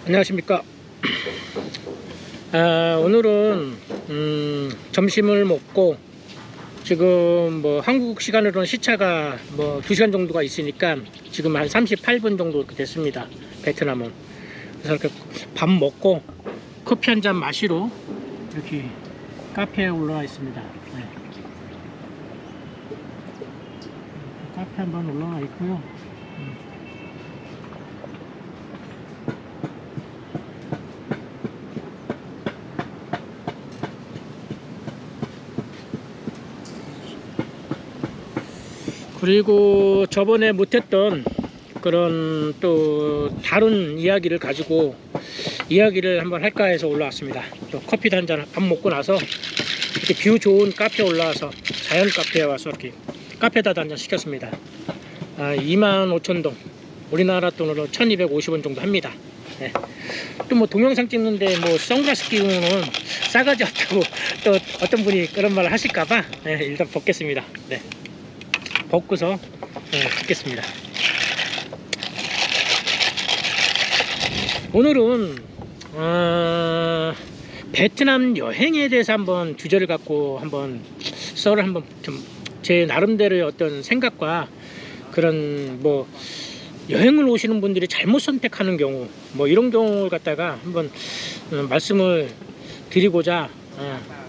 안녕하십니까. 오늘은 점심을 먹고 지금 뭐 한국 시간으로는 시차가 뭐 2시간 정도가 있으니까 지금 한 38분 정도 이렇게 됐습니다. 베트남은. 그래서 이렇게 밥 먹고 커피 한 잔 마시러 이렇게 카페에 올라와 있습니다. 네. 카페 한번 올라와 있고요. 그리고 저번에 못했던 그런 또 다른 이야기를 가지고 이야기를 한번 할까 해서 올라왔습니다. 또 커피도 한잔 밥 먹고 나서 이렇게 뷰 좋은 카페에 올라와서 자연 카페에 와서 이렇게 카페다도 한잔 시켰습니다. 25,000동 우리나라 돈으로 1250원 정도 합니다. 네. 또 뭐 동영상 찍는데 뭐 선글라스 끼우면 싸가지 없다고 또 어떤 분이 그런 말을 하실까봐 네, 일단 벗겠습니다. 네. 벗고서 찍겠습니다. 오늘은 베트남 여행에 대해서 한번 주제를 갖고 한번 썰을 한번 좀 제 나름대로의 어떤 생각과 그런 뭐 여행을 오시는 분들이 잘못 선택하는 경우 뭐 이런 경우를 갖다가 한번 말씀을 드리고자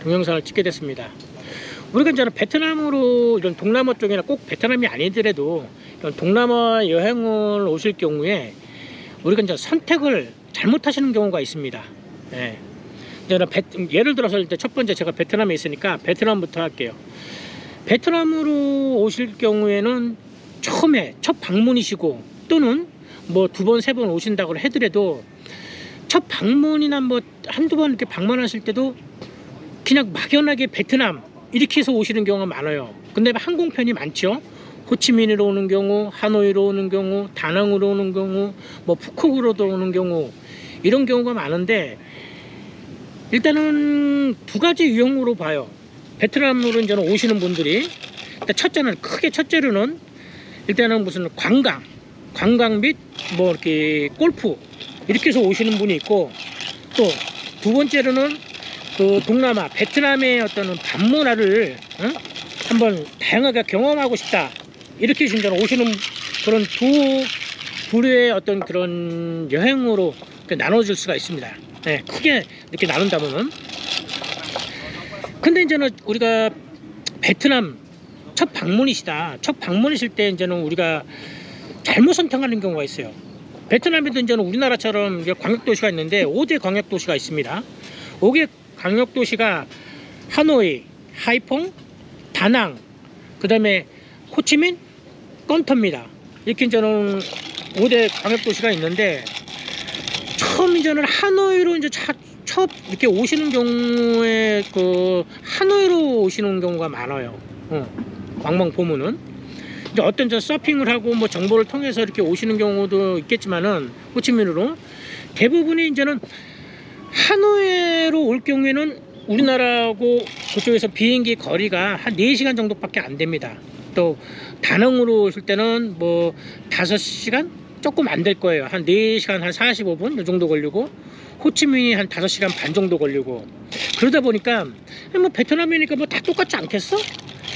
동영상을 찍게 됐습니다. 우리가 이제 베트남으로 이런 동남아 쪽이나 꼭 베트남이 아니더라도 이런 동남아 여행을 오실 경우에 우리가 이제 선택을 잘못하시는 경우가 있습니다. 예. 예를 들어서 이제 첫 번째 제가 베트남에 있으니까 베트남부터 할게요. 베트남으로 오실 경우에는 처음에 첫 방문이시고 또는 뭐 2번, 3번 오신다고 해더라도 첫 방문이나 뭐 한두 번 이렇게 방문하실 때도 그냥 막연하게 베트남 이렇게 해서 오시는 경우가 많아요. 근데 항공편이 많죠. 호치민으로 오는 경우, 하노이로 오는 경우, 다낭으로 오는 경우, 뭐 푸콕으로도 오는 경우 이런 경우가 많은데 일단은 두 가지 유형으로 봐요. 베트남으로 이제 오시는 분들이 첫째로는 일단은 무슨 관광 및 뭐 이렇게 골프 이렇게 해서 오시는 분이 있고 또 두 번째로는 그 동남아 베트남의 어떤 밤문화를 한번 다양하게 경험하고 싶다 이렇게 진짜 오시는 그런 두 부류의 어떤 그런 여행으로 나눠질 수가 있습니다. 네, 크게 이렇게 나눈다면은. 근데 이제는 우리가 베트남 첫 방문이시다. 첫 방문이실 때 이제는 우리가 잘못 선택하는 경우가 있어요. 베트남에도 이제는 우리나라처럼 광역도시가 있는데 5대 광역도시가 있습니다. 5개 광역도시가 하노이, 하이퐁, 다낭, 그 다음에 호치민, 건터입니다. 이렇게 이제는 5대 광역도시가 있는데 처음 이제는 하노이로 이제 첫 이렇게 오시는 경우에 그 하노이로 오시는 경우가 많아요. 왕왕 보면은 이제 어떤 저 서핑을 하고 뭐 정보를 통해서 이렇게 오시는 경우도 있겠지만은 호치민으로 대부분이 이제는 하노이로 올 경우에는 우리나라하고 그쪽에서 비행기 거리가 한 4시간 정도밖에 안 됩니다. 또 다낭으로 오실 때는 뭐 5시간 조금 안 될 거예요. 한 4시간 한 45분 이 정도 걸리고 호치민이 한 5시간 반 정도 걸리고 그러다 보니까 뭐 베트남이니까 뭐 다 똑같지 않겠어?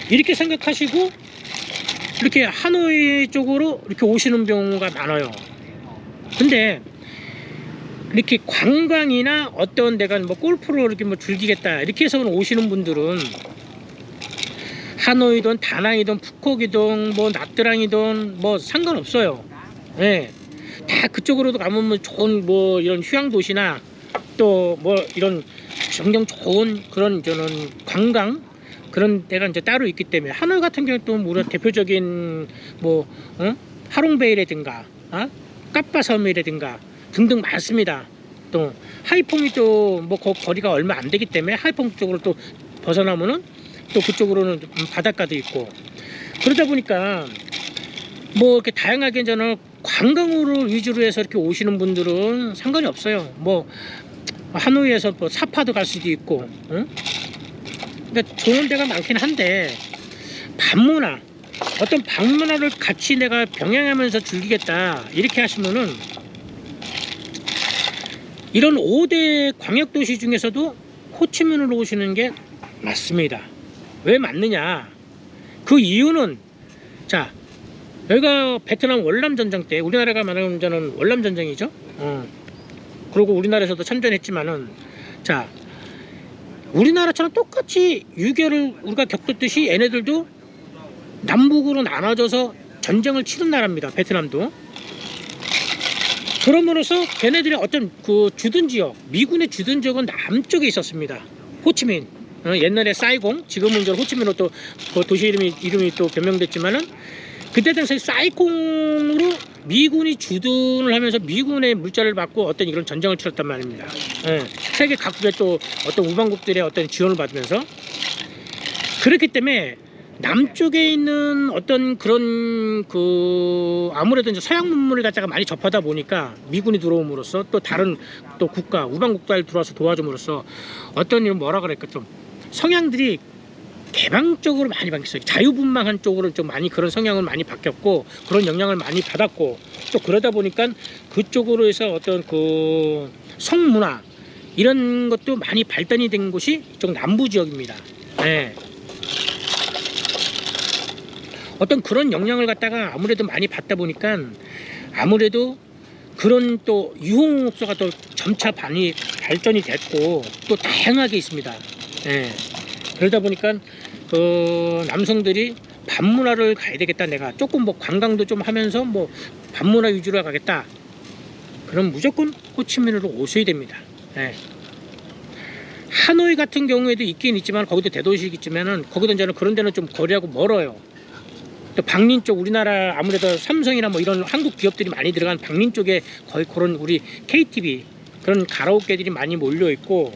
이렇게 생각하시고 이렇게 하노이 쪽으로 이렇게 오시는 경우가 많아요. 근데 이렇게 관광이나 어떤 내가 뭐 골프로 이렇게 뭐 즐기겠다 이렇게 해서 오시는 분들은 하노이든 다낭이든 푸콕이든 뭐 나트랑이든 뭐 상관없어요. 예. 다 그쪽으로도 가면 뭐 좋은 뭐 이런 휴양 도시나 또 뭐 이런 정경 좋은 그런 저는 관광 그런 데가 이제 따로 있기 때문에 하노이 같은 경우 또 우리가 대표적인 뭐 하롱베이라든가 까빠섬이라든가 등등 많습니다. 또 하이퐁이 또 뭐 거리가 얼마 안 되기 때문에 하이퐁 쪽으로 또 벗어나면은 또 그쪽으로는 바닷가도 있고 그러다 보니까 뭐 이렇게 다양하게 저는 관광으로 위주로 해서 이렇게 오시는 분들은 상관이 없어요. 뭐 하노이에서 뭐 사파도 갈 수도 있고, 그러니까 좋은 데가 많긴 한데 밤문화 어떤 방문화를 같이 내가 병행하면서 즐기겠다 이렇게 하시면은 이런 5대 광역도시 중에서도 호치민으로 오시는 게 맞습니다. 왜 맞느냐? 그 이유는, 자, 여기가 베트남 월남전쟁 때, 우리나라가 말하는 저는 월남전쟁이죠. 그리고 우리나라에서도 참전했지만은, 자, 우리나라처럼 똑같이 6.25를 우리가 겪었듯이 얘네들도 남북으로 나눠져서 전쟁을 치른 나라입니다. 베트남도. 그럼으로써 걔네들이 어떤 그 주둔 지역, 미군의 주둔 지역은 남쪽에 있었습니다. 호치민, 옛날에 사이공, 지금은 이제 호치민으로 또 그 도시 이름이 또 변명됐지만은, 그때 당시에 사이공으로 미군이 주둔을 하면서 미군의 물자를 받고 어떤 이런 전쟁을 치렀단 말입니다. 세계 각국의 또 어떤 우방국들의 어떤 지원을 받으면서. 그렇기 때문에 남쪽에 있는 어떤 그런 그 아무래도 이제 서양 문물을 갖다가 많이 접하다 보니까 미군이 들어옴으로써 또 다른 또 국가 우방국가를 들어와서 도와줌으로써 어떤 이런 뭐라 그럴까 좀 성향들이 개방적으로 많이 바뀌었어요. 자유분방한 쪽으로 좀 많이 그런 성향을 많이 바뀌었고 그런 영향을 많이 받았고 또 그러다 보니까 그쪽으로 해서 어떤 그 성문화 이런 것도 많이 발달이 된 곳이 이쪽 남부 지역입니다. 네. 어떤 그런 영향을 갖다가 아무래도 많이 받다 보니까 아무래도 그런 또 유흥업소가 또 점차 발전이 됐고 또 다양하게 있습니다. 예. 그러다 보니까 그 남성들이 밤문화를 가야 되겠다, 내가 조금 뭐 관광도 좀 하면서 뭐 밤문화 위주로 가겠다, 그럼 무조건 호치민으로 오셔야 됩니다. 예. 하노이 같은 경우에도 있긴 있지만 거기도 대도시겠지만은 거기도 이제 그런 데는 좀 거리하고 멀어요. 또 박린 쪽, 우리나라 아무래도 삼성이나 뭐 이런 한국 기업들이 많이 들어간 박린 쪽에 거의 그런 우리 KTV 그런 가라오케들이 많이 몰려 있고,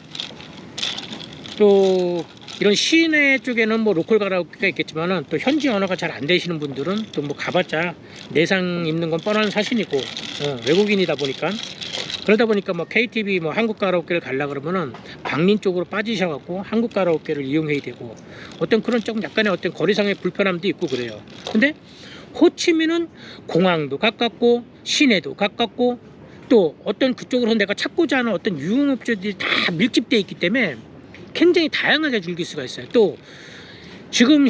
또 이런 시내 쪽에는 뭐 로컬 가라오케가 있겠지만은 또 현지 언어가 잘 안 되시는 분들은 또 뭐 가봤자 내상 입는 건 뻔한 사실이고, 외국인이다 보니까, 그러다 보니까 뭐 KTV 뭐 한국 가라오케를 가려 그러면은 박린 쪽으로 빠지셔갖고 한국 가라오케를 이용해야 되고, 어떤 그런 조금 약간의 어떤 거리상의 불편함도 있고 그래요. 근데 호치민은 공항도 가깝고 시내도 가깝고 또 어떤 그쪽으로 내가 찾고자 하는 어떤 유흥업체들이 다 밀집되어 있기 때문에 굉장히 다양하게 즐길 수가 있어요. 또 지금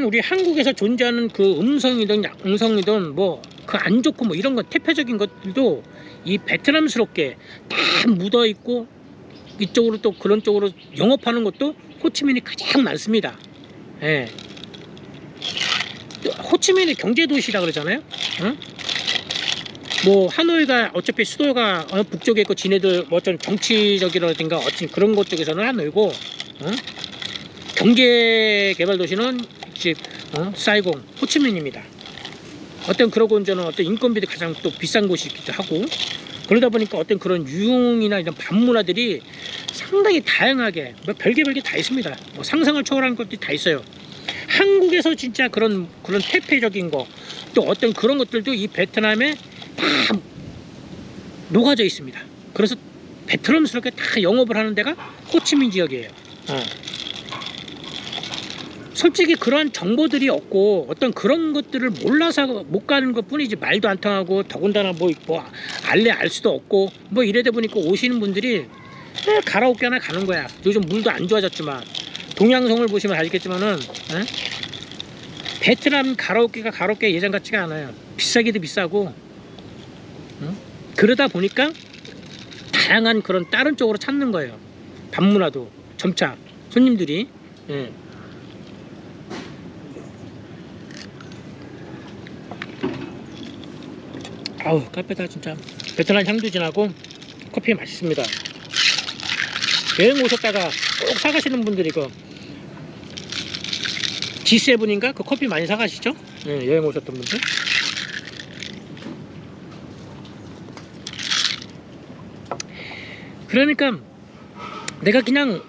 우리 한국에서 존재하는 그 음성이든 양성이든 뭐 그 안 좋고 뭐 이런 것 대표적인 것들도 이 베트남스럽게 다 묻어 있고, 이쪽으로 또 그런 쪽으로 영업하는 것도 호치민이 가장 많습니다. 예. 호치민이 경제도시라 그러잖아요. 응? 뭐 하노이가 어차피 수도가 북쪽에 있고 지네들 뭐 어떤 정치적이라든가 어떤 그런 것 쪽에서는 하노이고, 경제 개발 도시는 즉 사이공, 호치민입니다. 어떤 그러고 이제는 어떤 인건비도 가장 또 비싼 곳이기도 하고, 그러다 보니까 어떤 그런 유흥이나 이런 밤문화들이 상당히 다양하게 뭐 별개 다 있습니다. 뭐 상상을 초월하는 것들이 다 있어요. 한국에서 진짜 그런 태폐적인 거, 또 어떤 그런 것들도 이 베트남에 다 녹아져 있습니다. 그래서 베트남스럽게 다 영업을 하는 데가 호치민 지역이에요. 솔직히 그러한 정보들이 없고 어떤 그런 것들을 몰라서 못 가는 것 뿐이지, 말도 안 통하고 더군다나 뭐 알 수도 없고 뭐 이래다 보니까 오시는 분들이 가라오케 하나 가는 거야. 요즘 물도 안 좋아졌지만 동양성을 보시면 알겠지만은 베트남 가라오케가 예전 같지가 않아요. 비싸기도 비싸고, 그러다 보니까 다양한 그런 다른 쪽으로 찾는 거예요. 밤문화도 점차 손님들이. 아우, 카페다 진짜. 베트남 향도 진하고 커피 맛있습니다. 여행 오셨다가 꼭 사가시는 분들이 그 G7인가 그 커피 많이 사가시죠? 네, 여행 오셨던 분들. 그러니까 내가 그냥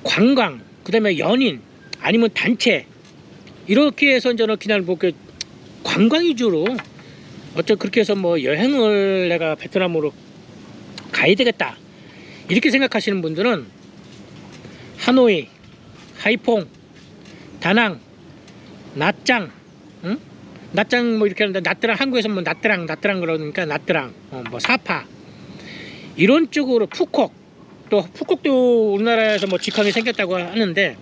관광, 그 다음에 연인, 아니면 단체 이렇게 해서 저는 그냥 뭐 관광 위주로 그렇게 해서 뭐 여행을 내가 베트남으로 가야 되겠다 이렇게 생각하시는 분들은 하노이, 하이퐁, 다낭, 나짱, 나짱 뭐 이렇게 하는데 나트랑, 한국에서 뭐 나트랑 그러니까 나트랑, 뭐 사파, 이런 쪽으로 푸콕, 또 푸콕도 우리나라에서 뭐 직항이 생겼다고 하는데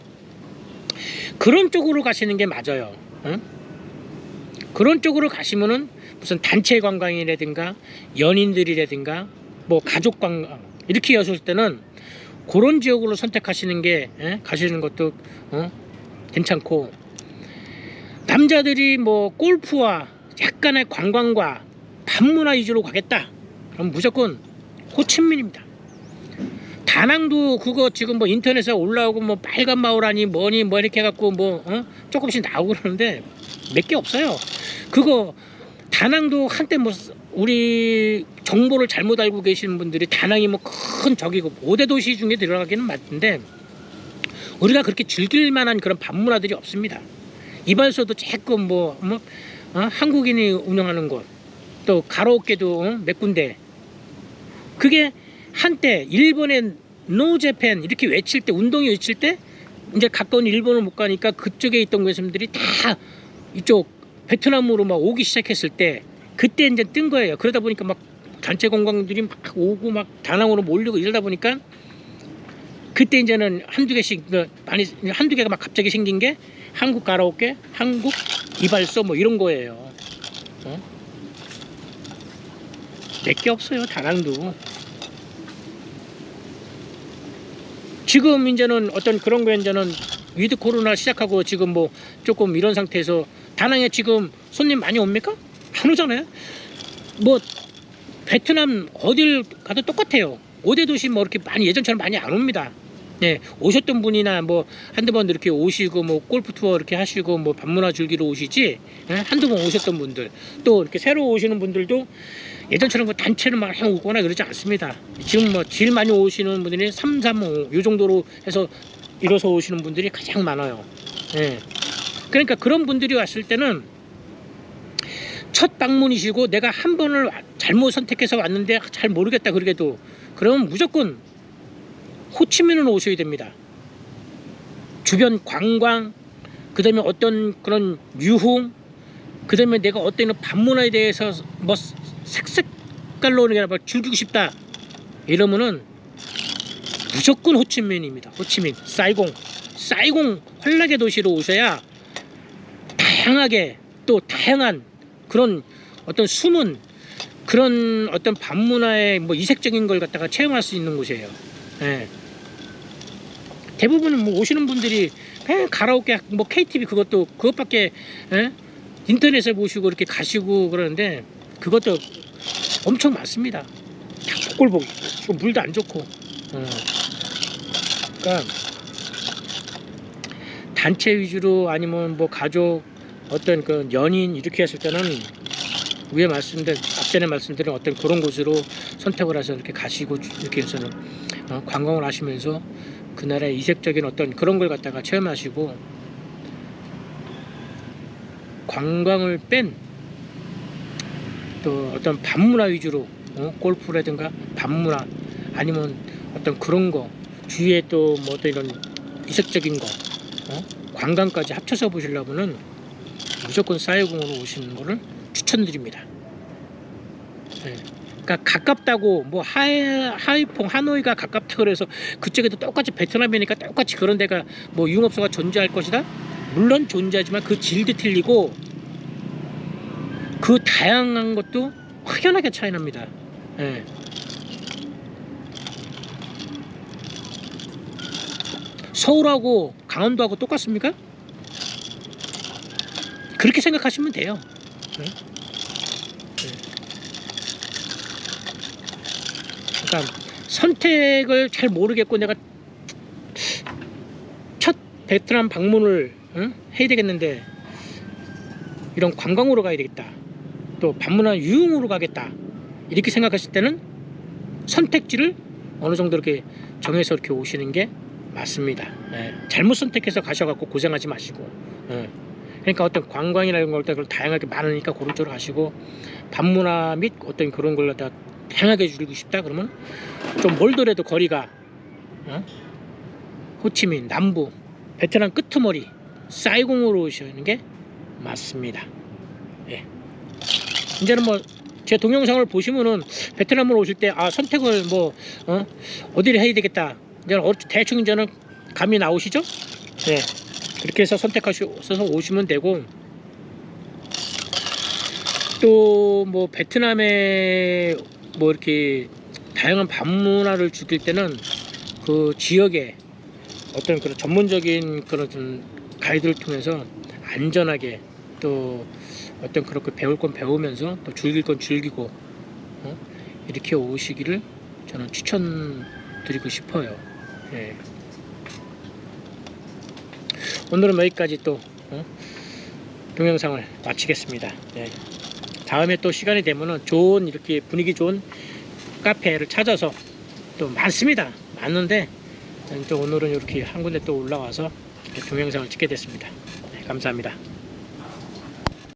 그런 쪽으로 가시는 게 맞아요. 응? 그런 쪽으로 가시면은 무슨 단체 관광이라든가 연인들이라든가 뭐 가족 관광 이렇게 여실 때는 그런 지역으로 선택하시는 게 가시는 것도 괜찮고, 남자들이 뭐 골프와 약간의 관광과 반문화 위주로 가겠다 그럼 무조건 호치민입니다. 다낭도 그거 지금 뭐 인터넷에 올라오고 뭐 빨간 마을아니 뭐니 뭐 이렇게 해갖고 뭐 조금씩 나오고 그러는데 몇 개 없어요. 그거 다낭도 한때 뭐 우리 정보를 잘못 알고 계시는 분들이 다낭이 뭐 큰 저기고 5대 도시 중에 들어가기는 맞는데 우리가 그렇게 즐길 만한 그런 반문화들이 없습니다. 이발소도 조금 한국인이 운영하는 곳, 또 가라오케도 몇 군데. 그게 한때 일본의 노제팬 이렇게 외칠 때, 운동이 외칠 때 이제 가까운 일본을 못 가니까 그쪽에 있던 외손들이 다 이쪽 베트남으로 막 오기 시작했을 때 그때 이제 뜬 거예요. 그러다 보니까 막 단체 관광들이 막 오고 막 다낭으로 몰리고 이러다 보니까 그때 이제는 한두 개씩 한두 개가 막 갑자기 생긴 게 한국 가라오케, 한국 이발소 뭐 이런 거예요. 몇 개 없어요, 다낭도. 지금 이제는 어떤 그런 거 이제는 위드 코로나 시작하고 지금 뭐 조금 이런 상태에서 다낭에 지금 손님 많이 옵니까? 안 오잖아요. 뭐 베트남 어딜 가도 똑같아요. 5대 도시 뭐 이렇게 많이 예전처럼 많이 안 옵니다. 네, 오셨던 분이나 뭐 한두 번 이렇게 오시고 뭐 골프 투어 이렇게 하시고 뭐 반문화 즐기러 오시지, 한두 번 오셨던 분들, 또 이렇게 새로 오시는 분들도 예전처럼 뭐 단체를 막 오거나 그러지 않습니다. 지금 뭐 제일 많이 오시는 분들이 3, 3, 5 이 정도로 해서 일어서 오시는 분들이 가장 많아요. 네. 그러니까 그런 분들이 왔을 때는 첫 방문이시고 내가 한 번을 잘못 선택해서 왔는데 잘 모르겠다 그러게도 그러면 무조건 호치민을 오셔야 됩니다. 주변 관광, 그 다음에 어떤 그런 유흥, 그 다음에 내가 어떤 반문화에 대해서 뭐 색색깔로 그냥 즐기고 싶다 이러면은 무조건 호치민입니다. 호치민, 사이공 환락의 도시로 오셔야 다양하게 또 다양한 그런 어떤 숨은 그런 어떤 반문화의 뭐 이색적인 걸 갖다가 체험할 수 있는 곳이에요. 예. 대부분 뭐 오시는 분들이 그냥 가라오케 뭐 KTV 그것밖에 인터넷에 보시고 이렇게 가시고 그러는데 그것도 엄청 많습니다. 다 꼴보기 물도 안 좋고. 그러니까 단체 위주로 아니면 뭐 가족 어떤 그 연인 이렇게 했을 때는 위에 앞전에 말씀드린 어떤 그런 곳으로 선택을 해서 이렇게 가시고 이렇게 해서는 관광을 하시면서 그 나라의 이색적인 어떤 그런 걸 갖다가 체험하시고, 관광을 뺀 또 어떤 반문화 위주로 골프라든가 반문화 아니면 어떤 그런 거 주위에 또 뭐 어떤 이런 이색적인 거 관광까지 합쳐서 보시려면은 무조건 사이공으로 오시는 거를 추천드립니다. 네. 그러니까 가깝다고 뭐 하이퐁 하노이가 가깝다고 그래서 그쪽에도 똑같이 베트남이니까 똑같이 그런 데가 뭐 유흥업소가 존재할 것이다? 물론 존재하지만 그 질도 틀리고 그 다양한 것도 확연하게 차이 납니다. 네. 서울하고 강원도하고 똑같습니까? 그렇게 생각하시면 돼요. 네? 그러니까 선택을 잘 모르겠고 내가 첫 베트남 방문을 해야 되겠는데 이런 관광으로 가야 되겠다, 또 반문화 유흥으로 가겠다 이렇게 생각하실 때는 선택지를 어느 정도 이렇게 정해서 이렇게 오시는 게 맞습니다. 네. 잘못 선택해서 가셔갖고 고생하지 마시고, 그러니까 어떤 관광이나 이런 걸 다양하게 많으니까 그런 쪽으로 가시고, 반문화 및 어떤 그런 걸 다 다양하게 즐기고 싶다 그러면 좀 멀더라도 거리가 호치민 남부 베트남 끄트머리 사이공으로 오시는 게 맞습니다. 예. 이제는 뭐 제 동영상을 보시면은 베트남으로 오실 때 아 선택을 뭐 어디를 해야 되겠다 이제 대충 이제는 감이 나오시죠? 네, 그렇게 해서 선택하셔서 오시면 되고, 또 뭐 베트남에 뭐 이렇게 다양한 밤문화를 즐길 때는 그 지역에 어떤 그런 전문적인 그런 좀 가이드를 통해서 안전하게 또 어떤 그렇게 배울 건 배우면서 또 즐길 건 즐기고 이렇게 오시기를 저는 추천드리고 싶어요. 예. 오늘은 여기까지 또 동영상을 마치겠습니다. 예. 다음에 또 시간이 되면은 좋은 이렇게 분위기 좋은 카페를 찾아서 또 많습니다. 많은데 또 오늘은 이렇게 한 군데 또 올라와서 이렇게 동영상을 찍게 됐습니다. 네, 감사합니다.